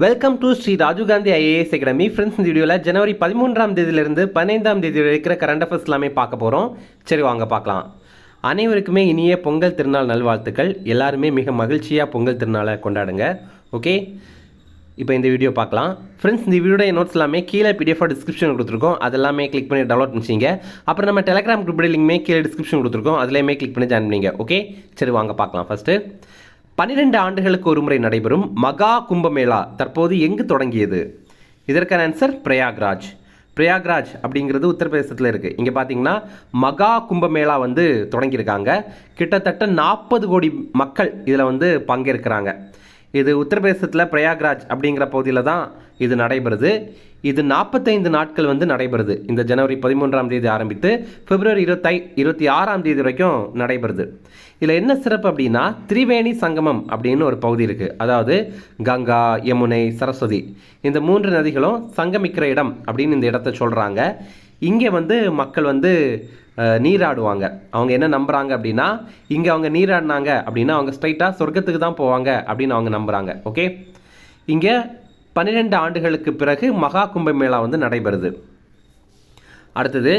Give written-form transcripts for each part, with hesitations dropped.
Welcome to Shri Rajiv Gandhi IAS academy. Friends, இந்த வீடியோவில் ஜனவரி 13ஆம் தேதியிலிருந்து 15ஆம் தேதி இருக்கிற கரண்ட் அஃபேர்ஸ் எல்லாமே பார்க்க போகிறோம். சரி, வாங்க பார்க்கலாம். அனைவருக்குமே இனிய பொங்கல் திருநாள் நல்வாழ்த்துக்கள். எல்லாருமே மிக மகிழ்ச்சியாக பொங்கல் திருநாளை கொண்டாடுங்க. ஓகே, இப்போ இந்த வீடியோ பார்க்கலாம். ஃப்ரெண்ட்ஸ், இந்த வீடியோட நோட்ஸ் எல்லாமே கீழே பிடிஎஃப் டிஸ்கிரிப்ஷன் கொடுத்துருக்கோம். அதெல்லாமே கிளிக் பண்ணி டவுன்லோட் பண்ணிச்சிங்க. அப்புறம் நம்ம டெலிகிராம் குரூப் லிங்க்மே கீழே டிஸ்கிரிப்ஷன் கொடுத்துருக்கோம். அதுலேயுமே கிளிக் பண்ணி ஜாயின் பண்ணிங்க. ஓகே, சரி வாங்க பார்க்கலாம். ஃபஸ்ட்டு, 12 ஆண்டுகளுக்கு ஒரு முறை நடைபெறும் மகா கும்பமேளா தற்போது எங்கு தொடங்கியது? இதற்கான ஆன்சர் பிரயாக்ராஜ். பிரயாக்ராஜ் அப்படிங்கிறது உத்தரப்பிரதேசத்தில் இருக்குது. இங்கே பார்த்தீங்கன்னா மகா கும்பமேளா தொடங்கியிருக்காங்க. கிட்டத்தட்ட 40 கோடி மக்கள் இதில் பங்கேற்கிறாங்க. இது உத்தரப்பிரதேசத்தில் பிரயாக்ராஜ் அப்படிங்கிற பகுதியில் தான் இது நடைபெறுது. இது 45 நாட்கள் நடைபெறுது. இந்த ஜனவரி 13ஆம் தேதி ஆரம்பித்து பிப்ரவரி 26ஆம் தேதி வரைக்கும் நடைபெறுது. இதில் என்ன சிறப்பு அப்படின்னா, திரிவேணி சங்கமம் அப்படின்னு ஒரு பகுதி இருக்குது. அதாவது கங்கா, யமுனை, சரஸ்வதி இந்த 3 நதிகளும் சங்கமிக்கிற இடம் அப்படின்னு இந்த இடத்த சொல்கிறாங்க. இங்கே மக்கள் நீராடுவாங்க. அவங்க என்ன நம்புகிறாங்க அப்படின்னா, இங்கே அவங்க நீராடினாங்க அப்படின்னா அவங்க ஸ்ட்ரைட்டாக சொர்க்கத்துக்கு தான் போவாங்க அப்படின்னு அவங்க நம்புகிறாங்க. ஓகே, இங்கே 12 ஆண்டுகளுக்கு பிறகு மகா கும்பமேளா நடைபெறுது. அடுத்தது,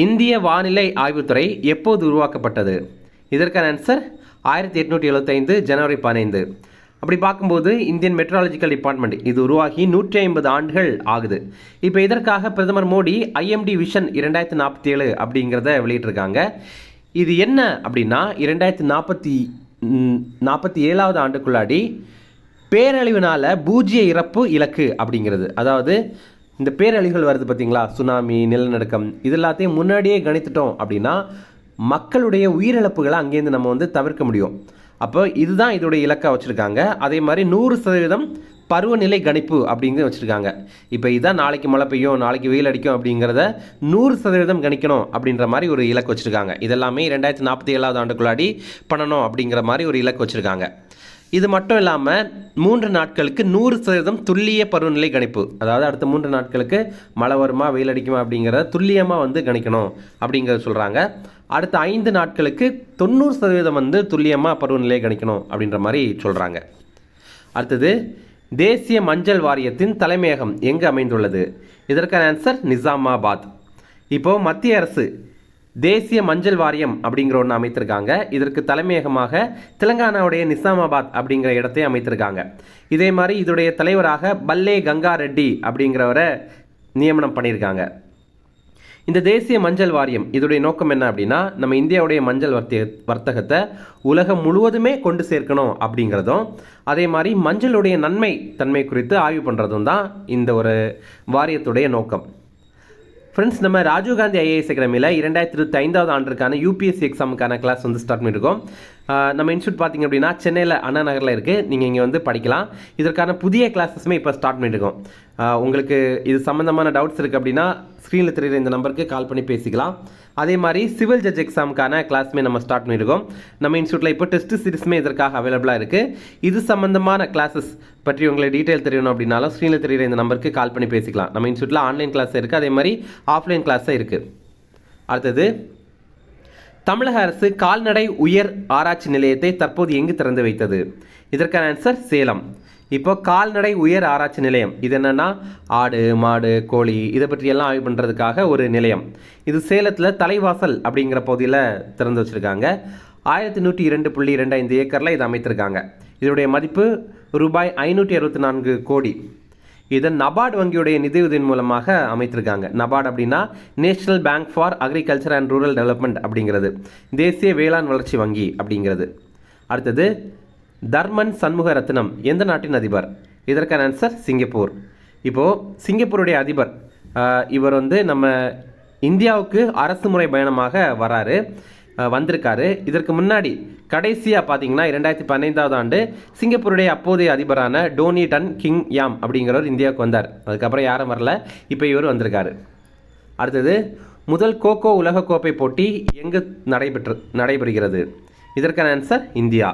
இந்திய வானிலை ஆய்வுத்துறை எப்போது உருவாக்கப்பட்டது? இதற்கான ஆன்சர் 1875 ஜனவரி 15. அப்படி பார்க்கும்போது இந்தியன் மெட்ராலஜிக்கல் டிபார்ட்மெண்ட் இது உருவாகி 150 ஆண்டுகள் ஆகுது. இப்போ இதற்காக பிரதமர் மோடி IMD விஷன் 2047 அப்படிங்கிறத வெளியிட்டிருக்காங்க. இது என்ன அப்படின்னா, 2047ஆவது ஆண்டுக்குள்ளாடி பேரழிவினால் பூஜ்ய இறப்பு இலக்கு அப்படிங்கிறது. அதாவது இந்த பேரழிவுகள் வருது பார்த்தீங்களா, சுனாமி, நிலநடுக்கம், இது எல்லாத்தையும் முன்னாடியே கணித்துட்டோம் அப்படின்னா மக்களுடைய உயிரிழப்புகளை அங்கேருந்து நம்ம தவிர்க்க முடியும். அப்போ இதுதான் இதோடைய இலக்காக வச்சுருக்காங்க. அதே மாதிரி 100% பருவநிலை கணிப்பு அப்படிங்கிறது வச்சுருக்காங்க. இப்போ இதுதான் நாளைக்கு மழை பெய்யும், நாளைக்கு வெயில் அடிக்கும் அப்படிங்கிறத 100% கணிக்கணும் அப்படின்ற மாதிரி ஒரு இலக்கு வச்சுருக்காங்க. இதெல்லாமே 2047ஆவது ஆண்டுக்குள்ளாடி பண்ணணும் அப்படிங்கிற மாதிரி ஒரு இலக்கு வச்சுருக்காங்க. இது மட்டும் இல்லாமல் 3 நாட்களுக்கு 100% துல்லிய பருவநிலை கணிப்பு. அதாவது அடுத்த 3 நாட்களுக்கு மழை வருமா, வெயில் அடிக்குமா அப்படிங்கிறத துல்லியமாக கணிக்கணும் அப்படிங்கிறத சொல்கிறாங்க. அடுத்த 5 நாட்களுக்கு 90% துல்லியமாக பருவநிலை கணிக்கணும் அப்படின்ற மாதிரி சொல்கிறாங்க. அடுத்தது, தேசிய மஞ்சள் வாரியத்தின் தலைமையகம் எங்கு அமைந்துள்ளது? இதற்கான ஆன்சர் நிசாமாபாத். இப்போது மத்திய அரசு தேசிய மஞ்சள் வாரியம் அப்படிங்கிற ஒன்று அமைத்திருக்காங்க. இதற்கு தலைமையகமாக தெலுங்கானாவுடைய நிசாமாபாத் அப்படிங்கிற இடத்தை அமைத்திருக்காங்க. இதே மாதிரி இதோடைய தலைவராக பல்லே கங்கா ரெட்டி அப்படிங்கிறவரை நியமனம் பண்ணியிருக்காங்க. இந்த தேசிய மஞ்சள் வாரியம் இதோடைய நோக்கம் என்ன அப்படின்னா, நம்ம இந்தியாவுடைய மஞ்சள் வர்த்தகத்தை உலகம் முழுவதுமே கொண்டு சேர்க்கணும் அப்படிங்கிறதும், அதே மாதிரி மஞ்சளுடைய நன்மை தன்மை குறித்து ஆய்வு பண்ணுறதும் தான் இந்த ஒரு வாரியத்துடைய நோக்கம். ஃப்ரெண்ட்ஸ், நம்ம ராஜீவ் காந்தி ஐஏஎஸ் அகாடமியில் 2025ஆவது ஆண்டிற்கான UPSC எக்ஸாமுக்கான கிளாஸ் ஸ்டார்ட் பண்ணியிருக்கோம். நம்ம இன்ஸ்டியூட் பார்த்திங்க அப்படின்னா சென்னையில் அண்ணா நகரில் இருக்குது. நீங்கள் இங்கே படிக்கலாம். இதற்கான புதிய கிளாஸஸுமே இப்போ ஸ்டார்ட் பண்ணியிருக்கோம். உங்களுக்கு இது சம்மந்தமான டவுட்ஸ் இருக்குது அப்படின்னா ஸ்க்ரீனில் தெரியுற இந்த நம்பருக்கு கால் பண்ணி பேசிக்கலாம். அதே மாதிரி சிவில் ஜட்ஜ் எக்ஸாமுக்கான கிளாஸுமே நம்ம ஸ்டார்ட் பண்ணியிருக்கோம். நம்ம இன்ஸ்டியூட்டில் இப்போ டெஸ்ட் சீரிஸுமே இதற்காக அவைலபிளாக இருக்குது. இது சம்மந்தமான கிளாஸஸ் பற்றி உங்களுக்கு டீட்டெயில் தெரியணும் அப்படின்னாலும் ஸ்க்ரீனில் தெரியுற இந்த நம்பருக்கு கால் பண்ணி பேசிக்கலாம். நம்ம இன்ஸ்டியூட்டில் ஆன்லைன் கிளாஸ் இருக்குது, அதே மாதிரி ஆஃப்லைன் கிளாஸும் இருக்குது. அடுத்தது, தமிழக அரசு கால்நடை உயர் ஆராய்ச்சி நிலையத்தை தற்போது எங்கு திறந்து வைத்தது? இதற்கான ஆன்சர் சேலம். இப்போ கால்நடை உயர் ஆராய்ச்சி நிலையம் இது என்னென்னா, ஆடு, மாடு, கோழி இதை பற்றியெல்லாம் ஆய்வு பண்ணுறதுக்காக ஒரு நிலையம். இது சேலத்தில் தலைவாசல் அப்படிங்கிற பகுதியில் திறந்து வச்சுருக்காங்க. 1102.25 ஏக்கரில் இதை அமைத்திருக்காங்க. இதனுடைய மதிப்பு ரூபாய் 564 கோடி. இதை நபார்டு வங்கியுடைய நிதியுதவியின் மூலமாக அமைத்திருக்காங்க. நபார்டு அப்படின்னா national bank for agriculture and rural development அப்படிங்கிறது, தேசிய வேளாண் வளர்ச்சி வங்கி அப்படிங்கிறது. அடுத்தது, தர்மன் சண்முகரத்னம் எந்த நாட்டின் அதிபர்? இதற்கான ஆன்சர் சிங்கப்பூர். இப்போது சிங்கப்பூருடைய அதிபர் இவர் நம்ம இந்தியாவுக்கு அரசு முறை பயணமாக வந்திருக்காரு. இதற்கு முன்னாடி கடைசியாக பார்த்தீங்கன்னா 2015ஆவது ஆண்டு சிங்கப்பூருடைய அப்போதைய அதிபரான டோனி டன் கிங் யாம் அப்படிங்கிறவர் இந்தியாவுக்கு வந்தார். அதுக்கப்புறம் யாரும் வரல, இப்போ இவர் வந்திருக்காரு. அடுத்தது, முதல் கோகோ உலகக்கோப்பை போட்டி எங்கு நடைபெறுகிறது? இதற்கான ஆன்சர் இந்தியா.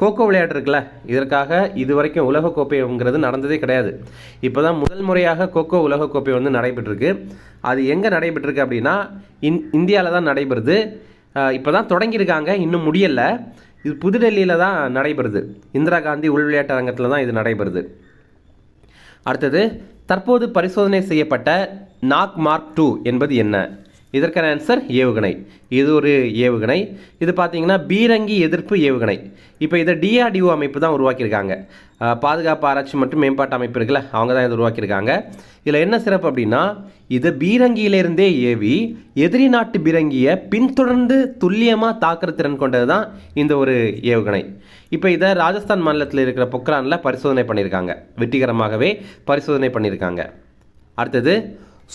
கோகோ விளையாட்டு இருக்குல்ல, இதற்காக இதுவரைக்கும் உலகக்கோப்பைங்கிறது நடந்ததே கிடையாது. இப்போ தான் முதல் முறையாக கோகோ உலகக்கோப்பை நடைபெற்றிருக்கு. அது எங்கே நடைபெற்றிருக்கு அப்படின்னா இந்தியாவில் தான் நடைபெறுது. இப்போ தான் தொடங்கியிருக்காங்க, இன்னும் முடியலை. இது புதுடெல்லியில் தான் நடைபெறுது. இந்திரா காந்தி உள் விளையாட்டு அரங்கத்தில் தான் இது நடைபெறுது. அடுத்தது, தற்போது பரிசோதனை செய்யப்பட்ட நாக் மார்க் 2 என்பது என்ன? இதற்கான ஆன்சர் ஏவுகணை. இது ஒரு ஏவுகணை. இது பார்த்தீங்கன்னா பீரங்கி எதிர்ப்பு ஏவுகணை. இப்போ இதை DRDO அமைப்பு தான் உருவாக்கியிருக்காங்க. பாதுகாப்பு ஆராய்ச்சி மற்றும் மேம்பாட்டு அமைப்பு இருக்குல்ல, அவங்க தான் இதை உருவாக்கியிருக்காங்க. இதில் என்ன சிறப்பு அப்படின்னா, இது பீரங்கியிலிருந்தே ஏவி எதிரி நாட்டு பீரங்கியை பின்தொடர்ந்து துல்லியமாக தாக்குற திறன் கொண்டது தான் இந்த ஒரு ஏவுகணை. இப்போ இதை ராஜஸ்தான் மாநிலத்தில் இருக்கிற பொக்ரானில் பரிசோதனை பண்ணியிருக்காங்க. வெற்றிகரமாகவே பரிசோதனை பண்ணியிருக்காங்க. அடுத்தது,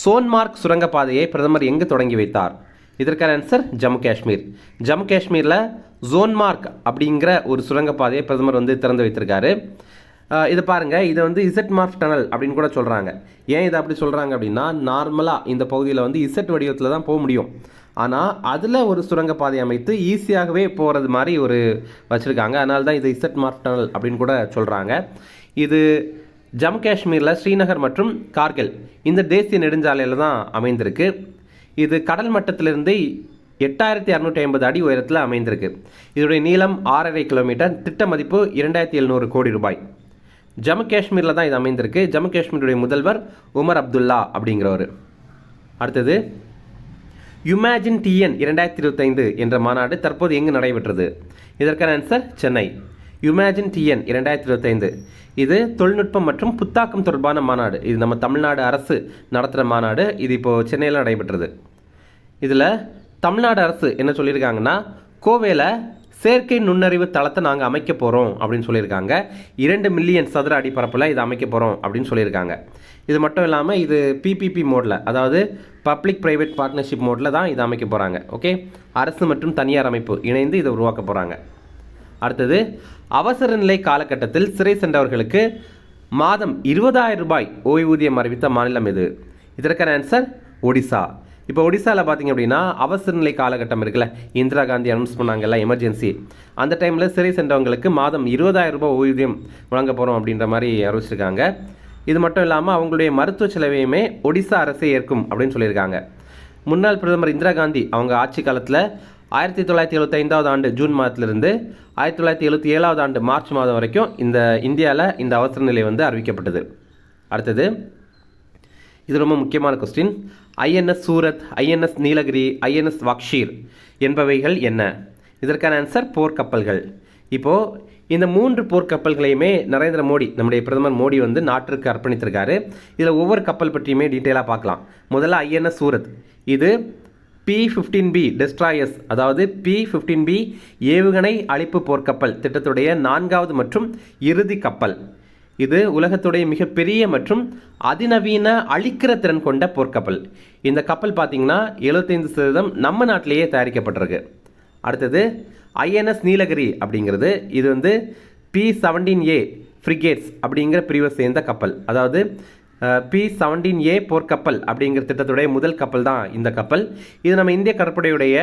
சோன்மார்க் சுரங்கப்பாதையை பிரதமர் எங்கு தொடங்கி வைத்தார்? இதற்கான ஆன்சர் ஜம்மு காஷ்மீர். ஜம்மு காஷ்மீரில் சோன்மார்க் அப்படிங்கிற ஒரு சுரங்கப்பாதையை பிரதமர் வந்து திறந்து வைத்திருக்காரு. இதை பாருங்கள், இதை வந்து இசட் மார்க் டனல் அப்படின்னு கூட சொல்கிறாங்க. ஏன் இதை அப்படி சொல்கிறாங்க அப்படின்னா, நார்மலாக இந்த பகுதியில் வந்து இசட் வடிவத்தில் தான் போக முடியும். ஆனால் அதில் ஒரு சுரங்கப்பாதை அமைத்து ஈஸியாகவே போகிறது மாதிரி ஒரு வச்சுருக்காங்க. அதனால தான் இது இசட் மார்க் டனல் அப்படின்னு கூட சொல்கிறாங்க. இது ஜம்மு காஷ்மீரில் ஸ்ரீநகர் மற்றும் கார்கில் இந்த தேசிய நெடுஞ்சாலையில் தான் அமைந்திருக்கு. இது கடல் மட்டத்திலிருந்து 8650 அடி உயரத்தில் அமைந்திருக்கு. இதோடைய நீளம் 6.5 கிலோமீட்டர். திட்ட மதிப்பு 2700 கோடி ரூபாய். ஜம்மு காஷ்மீரில் தான் இது அமைந்திருக்கு. ஜம்மு காஷ்மீருடைய முதல்வர் உமர் அப்துல்லா அப்படிங்கிறவர். அடுத்தது, யுமேஜின் TN 2025 என்ற மாநாடு தற்போது எங்கு நடைபெற்றது? இதற்கான ஆன்சர் சென்னை. யுமேஜின் TN 2025 இது தொழில்நுட்பம் மற்றும் புத்தாக்கம் தொடர்பான மாநாடு. இது நம்ம தமிழ்நாடு அரசு நடத்துகிற மாநாடு. இது இப்போது சென்னையில் நடைபெற்றது. இதில் தமிழ்நாடு அரசு என்ன சொல்லியிருக்காங்கன்னா, கோவையில் செயற்கை நுண்ணறிவு தளத்தை நாங்கள் அமைக்க போகிறோம் அப்படின்னு சொல்லியிருக்காங்க. 2 மில்லியன் சதுர அடி பரப்பில் இதை அமைக்க போகிறோம் அப்படின்னு சொல்லியிருக்காங்க. இது மட்டும் இல்லாமல் இது PPP மோடில், அதாவது பப்ளிக் ப்ரைவேட் பார்ட்னர்ஷிப் மோடில் தான் இதை அமைக்க போகிறாங்க. ஓகே, அரசு மற்றும் தனியார் அமைப்பு இணைந்து இதை உருவாக்க போகிறாங்க. அடுத்தது, அவசர நிலை காலகட்டத்தில் சிறை சென்றவர்களுக்கு மாதம் 20,000 ரூபாய் ஓய்வூதியம் அறிவித்த மாநிலம் எது? இதற்கான ஆன்சர் ஒடிசா. இப்போ ஒடிசாவில் பார்த்தீங்க அப்படின்னா அவசர நிலை காலகட்டம் இருக்குல்ல, இந்திரா காந்தி அனௌன்ஸ் பண்ணாங்கல்ல எமர்ஜென்சி, அந்த டைமில் சிறை சென்றவங்களுக்கு மாதம் 20,000 ரூபாய் ஓய்வூதியம் வழங்க போகிறோம் அப்படின்ற மாதிரி அறிவிச்சிருக்காங்க. இது மட்டும் இல்லாமல் அவங்களுடைய மருத்துவ செலவையுமே ஒடிசா அரசே ஏற்கும் அப்படின்னு சொல்லியிருக்காங்க. முன்னாள் பிரதமர் இந்திரா காந்தி அவங்க ஆட்சி காலத்தில் 1975 ஆண்டு ஜூன் மாதத்திலிருந்து 1977 ஆண்டு மார்ச் மாதம் வரைக்கும் இந்த இந்தியாவில் இந்த அவசர நிலை வந்து அறிவிக்கப்பட்டது. அடுத்தது, இது ரொம்ப முக்கியமான question. INS Surat, INS Nilgiri, INS Vagsheer என்பவைகள் என்ன? இதற்கான ஆன்சர் போர்க்கப்பல்கள். இப்போது இந்த 3 போர்க்கப்பல்களையுமே நரேந்திர மோடி, நம்முடைய பிரதமர் மோடி வந்து நாட்டிற்கு அர்ப்பணித்திருக்காரு. இதில் ஒவ்வொரு கப்பல் பற்றியுமே டீட்டெயிலாக பார்க்கலாம். முதல்ல INS சூரத். இது P-15B டெஸ்ட்ராயர்ஸ், அதாவது P-15B ஏவுகணை அழிப்பு போர்க்கப்பல் திட்டத்துடைய 4வது மற்றும் இறுதி கப்பல். இது உலகத்துடைய மிகப்பெரிய மற்றும் அதிநவீன அழிக்கிற திறன் கொண்ட போர்க்கப்பல். இந்த கப்பல் பார்த்தீங்கன்னா 75% நம்ம நாட்டிலேயே தயாரிக்கப்பட்டிருக்கு. அடுத்தது, INS நீலகிரி அப்படிங்கிறது, இது வந்து P-17A ஃப்ரிகேட்ஸ் அப்படிங்கிற பிரிவை சேர்ந்த கப்பல். அதாவது P-17A போர்க்கப்பல் அப்படிங்கிற திட்டத்துடைய முதல் கப்பல் தான் இந்த கப்பல். இது நம்ம இந்திய கடற்படையுடைய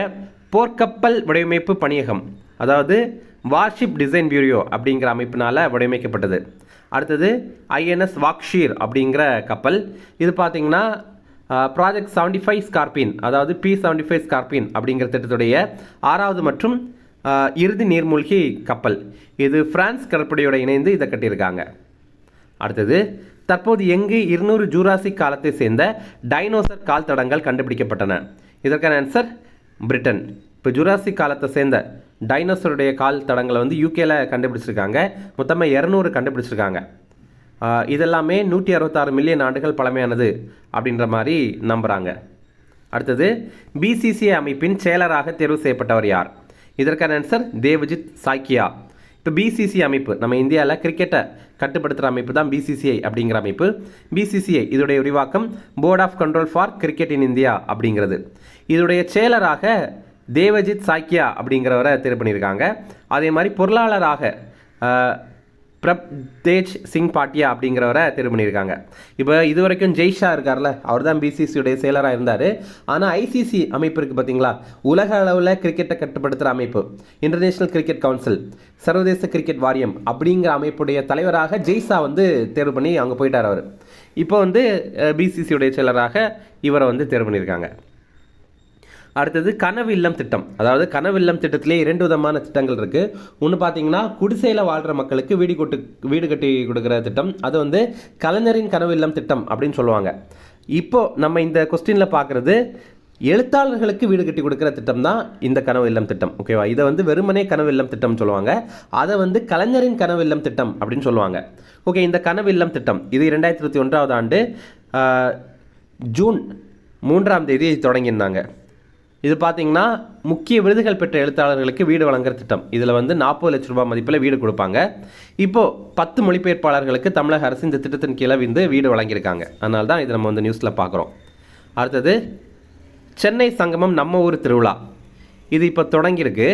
போர்க்கப்பல் வடிவமைப்பு பணியகம், அதாவது வார்ஷிப் டிசைன் பியூரோ அப்படிங்கிற அமைப்பினால் வடிவமைக்கப்பட்டது. அடுத்தது INS வாக்ஷீர் அப்படிங்கிற கப்பல். இது பார்த்தீங்கன்னா ப்ராஜெக்ட் 75 ஸ்கார்பின், அதாவது P-75 ஸ்கார்பின் அப்படிங்கிற திட்டத்துடைய 6வது மற்றும் இறுதி நீர்மூழ்கி கப்பல். இது பிரான்ஸ் கடற்படையோடு இணைந்து இதை கட்டியிருக்காங்க. அடுத்தது, தற்போது எங்கு 200 ஜூராசிக் காலத்தை சேர்ந்த டைனோசர் கால் தடங்கள் கண்டுபிடிக்கப்பட்டன? இதற்கான ஆன்சர் பிரிட்டன். இப்போ ஜூராசிக் காலத்தை சேர்ந்த டைனோசருடைய கால் தடங்களை வந்து UKல கண்டுபிடிச்சிருக்காங்க. மொத்தமாக 200 கண்டுபிடிச்சிருக்காங்க. இதெல்லாமே 166 மில்லியன் ஆண்டுகள் பழமையானது அப்படின்ற மாதிரி நம்புகிறாங்க. அடுத்தது, BCCI அமைப்பின் செயலராக தேர்வு செய்யப்பட்டவர் யார்? இதற்கான ஆன்சர் தேவஜித் சாய்க்கியா. இப்போ BCCI அமைப்பு நம்ம இந்தியாவில் கிரிக்கெட்டை கட்டுப்படுத்துகிற அமைப்பு தான் BCCI அப்படிங்கிற அமைப்பு. BCCI இதோடைய விரிவாக்கம் board of control for cricket in India அப்படிங்கிறது. இதோடைய செயலராக தேவஜித் சாய்க்கியா அப்படிங்கிறவரை தேர்வு பண்ணியிருக்காங்க. அதே மாதிரி பொருளாளராக பிரப்தேஜ் சிங் பாட்டியா அப்படிங்கிறவரை தேர்வு பண்ணியிருக்காங்க. இப்போ இது வரைக்கும் ஜெய்ஷா இருக்கார்ல, அவர் தான் BCCIயுடைய செயலராக இருந்தார். ஆனால் ICC அமைப்பு இருக்குது பார்த்தீங்களா, உலக அளவில் கிரிக்கெட்டை கட்டுப்படுத்துகிற அமைப்பு, இன்டர்நேஷ்னல் கிரிக்கெட் கவுன்சில், சர்வதேச கிரிக்கெட் வாரியம் அப்படிங்கிற அமைப்புடைய தலைவராக ஜெய்ஷா வந்து தேர்வு பண்ணி அங்கே போயிட்டார். அவர் இப்போ வந்து BCCIயுடைய செயலராக இவரை வந்து தேர்வு பண்ணியிருக்காங்க. அடுத்தது கனவு இல்லம் திட்டம். அதாவது கனவு இல்லம் திட்டத்திலே 2 விதமான திட்டங்கள் இருக்குது. ஒன்று பார்த்தீங்கன்னா குடிசையில் வாழ்கிற மக்களுக்கு வீடு கட்டி கொடுக்குற திட்டம். அது வந்து கலைஞரின் கனவு இல்லம் திட்டம் அப்படின்னு சொல்லுவாங்க. இப்போது நம்ம இந்த கொஸ்டினில் பார்க்குறது எழுத்தாளர்களுக்கு வீடு கட்டி கொடுக்குற திட்டம் தான் இந்த கனவு இல்லம் திட்டம். ஓகேவா? இதை வந்து வெறுமனே கனவு இல்லம் திட்டம் சொல்லுவாங்க. அதை வந்து கலைஞரின் கனவு இல்லம் திட்டம் அப்படின்னு சொல்லுவாங்க. ஓகே, இந்த கனவு இல்லம் திட்டம் இது 2021ஆவது ஆண்டு ஜூன் 3ஆம் தேதி தொடங்கியிருந்தாங்க. இது பார்த்தீங்கன்னா முக்கிய விருதுகள் பெற்ற எழுத்தாளர்களுக்கு வீடு வழங்குற திட்டம். இதில் வந்து 40 லட்ச ரூபாய் மதிப்பில் வீடு கொடுப்பாங்க. இப்போது 10 மொழிபெயர்ப்பாளர்களுக்கு தமிழக அரசு இந்த திட்டத்தின் கீழே வந்து வீடு வழங்கியிருக்காங்க. அதனால தான் இது நம்ம வந்து நியூஸில் பார்க்குறோம். அடுத்தது சென்னை சங்கமம் நம்ம ஊர் திருவிழா. இது இப்போ தொடங்கியிருக்கு.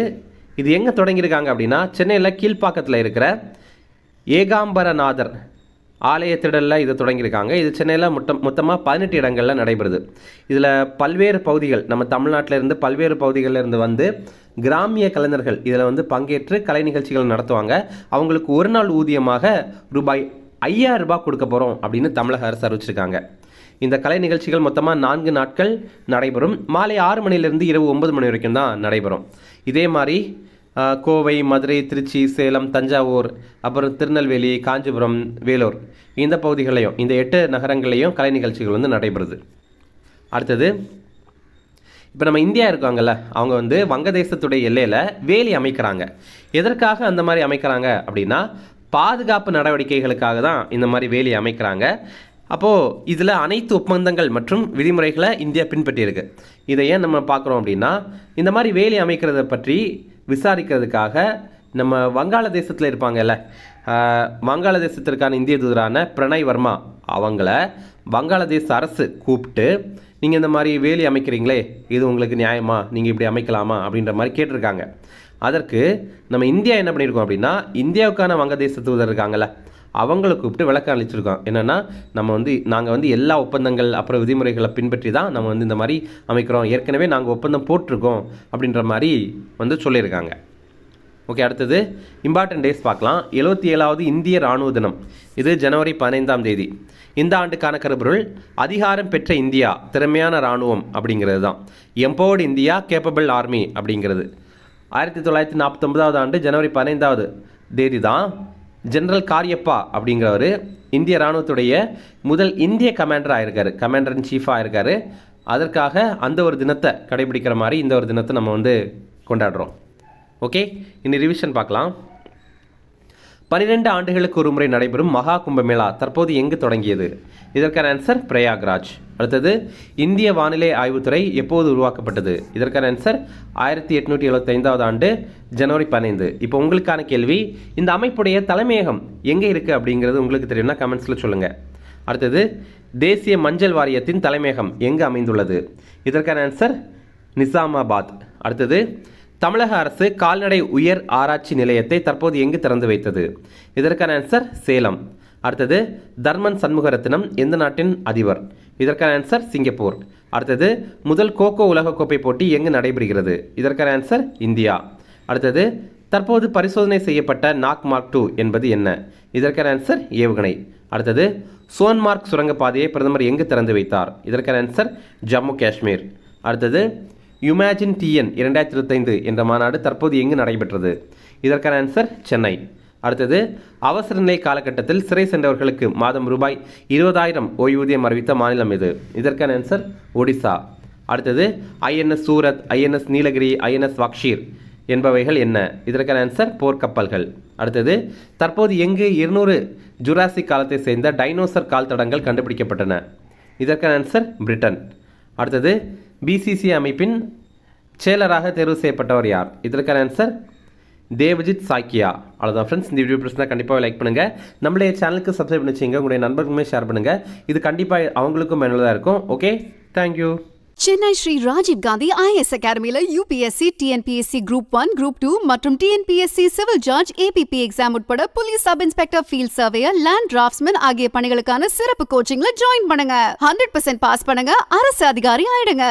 இது எங்கே தொடங்கியிருக்காங்க அப்படின்னா சென்னையில் கீழ்ப்பாக்கத்தில் இருக்கிற ஏகாம்பரநாதர் ஆலய திடலில் இதை தொடங்கியிருக்காங்க. இது சென்னையில் மொத்தமாக 18 இடங்களில் நடைபெறுது. இதில் பல்வேறு பகுதிகள், நம்ம தமிழ்நாட்டில் இருந்து பல்வேறு பகுதிகளில் இருந்து வந்து கிராமிய கலைஞர்கள் இதில் வந்து பங்கேற்று கலை நிகழ்ச்சிகள் நடத்துவாங்க. அவங்களுக்கு ஒரு நாள் ஊதியமாக ரூபாய் 5000 ரூபாய் கொடுக்க போகிறோம் அப்படின்னு தமிழக அரசு அறிவிச்சிருக்காங்க. இந்த கலை நிகழ்ச்சிகள் மொத்தமாக 4 நாட்கள் நடைபெறும். மாலை 6 மணிலேருந்து இரவு 9 மணி வரைக்கும் தான் நடைபெறும். இதே மாதிரி கோவை, மதுரை, திருச்சி, சேலம், தஞ்சாவூர், அப்புறம் திருநெல்வேலி, காஞ்சிபுரம், வேலூர் இந்த பகுதிகளையும், இந்த 8 நகரங்களையும் கலை நிகழ்ச்சிகள் வந்து நடைபெறுது. அடுத்தது இப்போ நம்ம இந்தியா இருக்காங்கல்ல, அவங்க வந்து வங்கதேசத்துடைய எல்லையில் வேலி அமைக்கிறாங்க. எதற்காக அந்த மாதிரி அமைக்கிறாங்க அப்படின்னா பாதுகாப்பு நடவடிக்கைகளுக்காக தான் இந்த மாதிரி வேலி அமைக்கிறாங்க. அப்போது இதில் அனைத்து ஒப்பந்தங்கள் மற்றும் விதிமுறைகளை இந்தியா பின்பற்றியிருக்கு. இதை ஏன் நம்ம பார்க்குறோம் அப்படின்னா இந்த மாதிரி வேலி அமைக்கிறத பற்றி விசாரிக்கிறதுக்காக நம்ம வங்காளதேசத்தில் இருப்பாங்கல்ல, வங்காளதேசத்திற்கான இந்திய தூதரான பிரணய் வர்மா அவங்கள வங்காளதேச அரசு கூப்பிட்டு நீங்கள் இந்த மாதிரி வேலி அமைக்கிறீங்களே, இது உங்களுக்கு நியாயமா, நீங்கள் இப்படி அமைக்கலாமா அப்படின்ற மாதிரி கேட்டிருக்காங்க. அதற்கு நம்ம இந்தியா என்ன பண்ணியிருக்கோம் அப்படின்னா இந்தியாவுக்கான வங்கதேச தூதர் இருக்காங்கள்ல அவங்களை கூப்பிட்டு விளக்கம் அளிச்சிருக்கோம். என்னென்னா நாங்கள் வந்து எல்லா ஒப்பந்தங்கள் அப்புறம் விதிமுறைகளை பின்பற்றி தான் நம்ம வந்து இந்த மாதிரி அமைக்கிறோம், ஏற்கனவே நாங்கள் ஒப்பந்தம் போட்டிருக்கோம் அப்படின்ற மாதிரி வந்து சொல்லியிருக்காங்க. ஓகே, அடுத்தது இம்பார்ட்டன்ட் டேஸ் பார்க்கலாம். 77வது இந்திய இராணுவ தினம். இது ஜனவரி 15ஆம் தேதி. இந்த ஆண்டுக்கான கருப்பொருள் அதிகாரம் பெற்ற இந்தியா, திறமையான இராணுவம் அப்படிங்கிறது தான். எம்பவர்டு இந்தியா, கேப்பபிள் ஆர்மி அப்படிங்கிறது. 1949ஆவது ஆண்டு ஜனவரி 15ஆவது தேதி தான் ஜெனரல் காரியப்பா அப்படிங்கிறவர் இந்திய இராணுவத்துடைய முதல் இந்திய கமாண்டர் ஆயிருக்காரு, கமாண்டர் இன் சீஃபாக ஆயிருக்காரு. அதற்காக அந்த ஒரு தினத்தை கடைபிடிக்கிற மாதிரி இந்த ஒரு தினத்தை நம்ம வந்து கொண்டாடுறோம். ஓகே, இனி ரிவிஷன் பார்க்கலாம். 12 ஆண்டுகளுக்கு ஒரு முறை நடைபெறும் மகா கும்பமேளா தற்போது எங்கு தொடங்கியது? இதற்கான ஆன்சர் பிரயாக்ராஜ். அடுத்தது இந்திய வானிலை ஆய்வுத்துறை எப்போது உருவாக்கப்பட்டது? இதற்கான ஆன்சர் 1875ஆவது ஆண்டு ஜனவரி 15. இப்போ உங்களுக்கான கேள்வி, இந்த அமைப்புடைய தலைமையகம் எங்கே இருக்குது அப்படிங்கிறது உங்களுக்கு தெரியும்னா கமெண்ட்ஸில் சொல்லுங்கள். அடுத்தது தேசிய மஞ்சள் வாரியத்தின் தலைமையகம் எங்கு அமைந்துள்ளது? இதற்கான ஆன்சர் நிசாமாபாத். அடுத்தது தமிழக அரசு கால்நடை உயர் ஆராய்ச்சி நிலையத்தை தற்போது எங்கு திறந்து வைத்தது? இதற்கான ஆன்சர் சேலம். அடுத்தது தர்மன் சண்முகரத்னம் எந்த நாட்டின் அதிபர்? இதற்கான ஆன்சர் சிங்கப்பூர். அடுத்தது முதல் கோகோ உலகக்கோப்பை போட்டி எங்கு நடைபெறுகிறது? இதற்கான ஆன்சர் இந்தியா. அடுத்தது தற்போது பரிசோதனை செய்யப்பட்ட நாக் மார்க் 2 என்பது என்ன? இதற்கான ஆன்சர் ஏவுகணை. அடுத்தது சோன்மார்க் சுரங்கப்பாதையை பிரதமர் எங்கு திறந்து வைத்தார்? இதற்கான ஆன்சர் ஜம்மு காஷ்மீர். அடுத்தது யுமேஜின் டிஎன் 2025 என்ற மாநாடு தற்போது எங்கு நடைபெற்றது? இதற்கான ஆன்சர் சென்னை. அடுத்தது அவசர நிலை காலகட்டத்தில் சிறை சென்றவர்களுக்கு மாதம் ரூபாய் 20,000 ஓய்வூதியம் அறிவித்த மாநிலம் எது? இதற்கான ஆன்சர் ஒடிசா. அடுத்தது INS Surat, INS Nilgiri, INS Vagsheer என்பவைகள் என்ன? இதற்கான ஆன்சர் போர்க்கப்பல்கள். அடுத்தது தற்போது எங்கு 200 ஜுராசிக் காலத்தை சேர்ந்த டைனோசர் கால் தடங்கள் கண்டுபிடிக்கப்பட்டன? இதற்கான ஆன்சர் பிரிட்டன். அடுத்தது பிசிசி அமைப்பின் செயலராக தேர்வு செய்யப்பட்டவர் யார்? இதற்கான ஆன்சர் தேவஜித் சாக்கியா. அவ்வளோதான் ஃப்ரெண்ட்ஸ், இந்த வீடியோ பிடிச்சிருந்தா கண்டிப்பாக லைக் பண்ணுங்கள். நம்மளுடைய சேனலுக்கு சப்ஸ்கிரைப் பண்ணி வச்சுங்க, உங்களுடைய நண்பர்களுமே ஷேர் பண்ணுங்கள். இது கண்டிப்பாக அவங்களுக்கும் பயனுள்ளதாக இருக்கும். Okay, thank you. Chennai Shri Rajiv Gandhi IAS அகாடமியில யூபிஎஸ்சி, டிஎன்பிஎஸ்சி குரூப் 1, குரூப் 2 மற்றும் TNPSC civil judge, APP exam உட்பட police sub inspector, field surveyor, land draftsman ஆகிய பணிகளுக்கான சிறப்பு கோச்சிங்ல ஜாயின் பண்ணுங்க. 100% பாஸ் பண்ணுங்க, அரசு அதிகாரி ஆயிடுங்க.